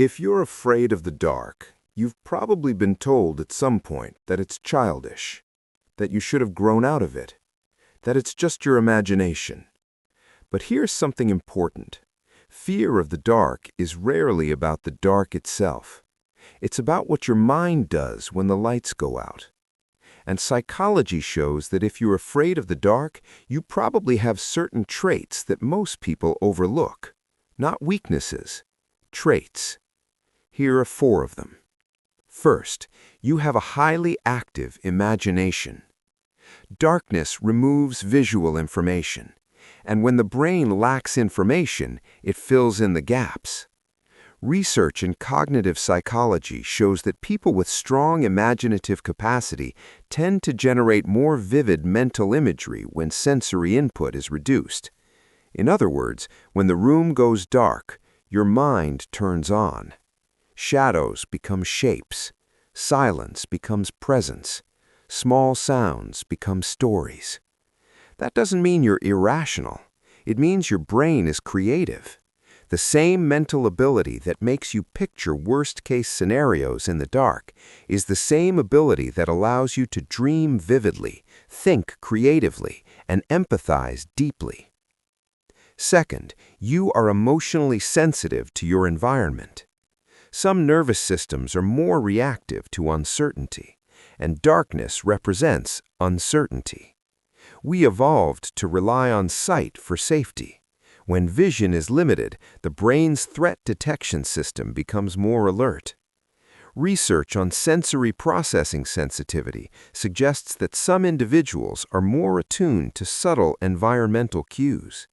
If you're afraid of the dark, you've probably been told at some point that it's childish, that you should have grown out of it, that it's just your imagination. But here's something important. Fear of the dark is rarely about the dark itself. It's about what your mind does when the lights go out. And psychology shows that if you're afraid of the dark, you probably have certain traits that most people overlook. Not weaknesses, traits. Here are 4 of them. First, you have a highly active imagination. Darkness removes visual information, and when the brain lacks information, it fills in the gaps. Research in cognitive psychology shows that people with strong imaginative capacity tend to generate more vivid mental imagery when sensory input is reduced. In other words, when the room goes dark, your mind turns on. Shadows become shapes. Silence becomes presence. Small sounds become stories. That doesn't mean you're irrational. It means your brain is creative. The same mental ability that makes you picture worst-case scenarios in the dark is the same ability that allows you to dream vividly, think creatively, and empathize deeply. Second, you are emotionally sensitive to your environment. Some nervous systems are more reactive to uncertainty, and darkness represents uncertainty. We evolved to rely on sight for safety. When vision is limited, the brain's threat detection system becomes more alert. Research on sensory processing sensitivity suggests that some individuals are more attuned to subtle environmental cues.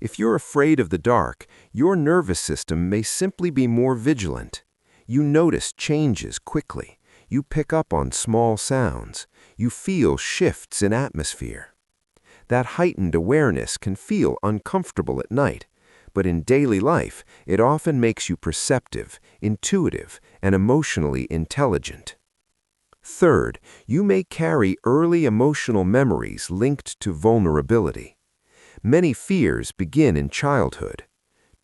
If you're afraid of the dark, your nervous system may simply be more vigilant. You notice changes quickly. You pick up on small sounds. You feel shifts in atmosphere. That heightened awareness can feel uncomfortable at night, but in daily life, it often makes you perceptive, intuitive, and emotionally intelligent. Third, you may carry early emotional memories linked to vulnerability. Many fears begin in childhood.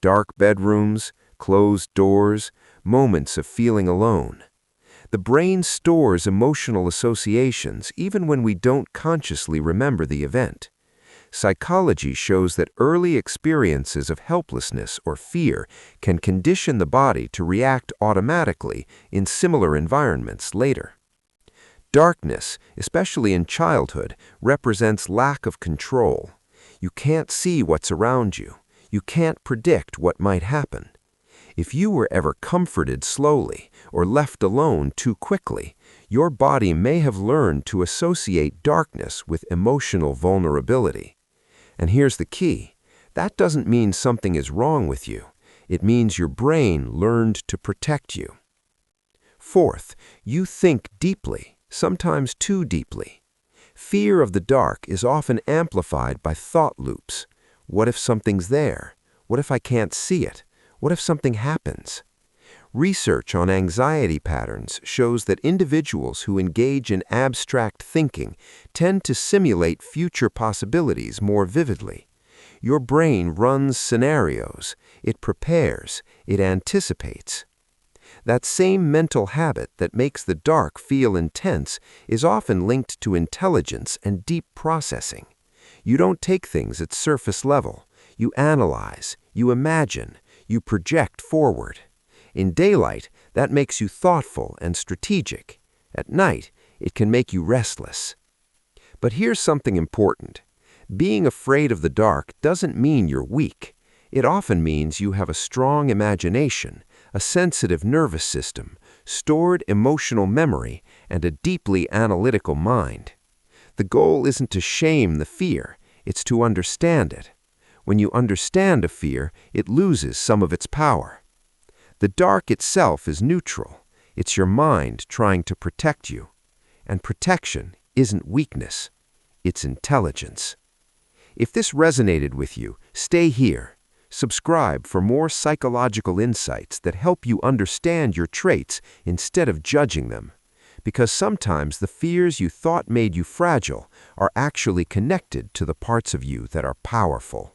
Dark bedrooms, closed doors, moments of feeling alone. The brain stores emotional associations even when we don't consciously remember the event. Psychology shows that early experiences of helplessness or fear can condition the body to react automatically in similar environments later. Darkness, especially in childhood, represents lack of control. You can't see what's around you. You can't predict what might happen. If you were ever comforted slowly or left alone too quickly, your body may have learned to associate darkness with emotional vulnerability. And here's the key. That doesn't mean something is wrong with you. It means your brain learned to protect you. Fourth, you think deeply, sometimes too deeply. Fear of the dark is often amplified by thought loops. What if something's there? What if I can't see it? What if something happens? Research on anxiety patterns shows that individuals who engage in abstract thinking tend to simulate future possibilities more vividly. Your brain runs scenarios. It prepares. It anticipates. That same mental habit that makes the dark feel intense is often linked to intelligence and deep processing. You don't take things at surface level. You analyze. You imagine. You project forward. In daylight, that makes you thoughtful and strategic. At night, it can make you restless. But here's something important. Being afraid of the dark doesn't mean you're weak. It often means you have a strong imagination, a sensitive nervous system, stored emotional memory, and a deeply analytical mind. The goal isn't to shame the fear, it's to understand it. When you understand a fear, it loses some of its power. The dark itself is neutral. It's your mind trying to protect you. And protection isn't weakness. It's intelligence. If this resonated with you, stay here. Subscribe for more psychological insights that help you understand your traits instead of judging them. Because sometimes the fears you thought made you fragile are actually connected to the parts of you that are powerful.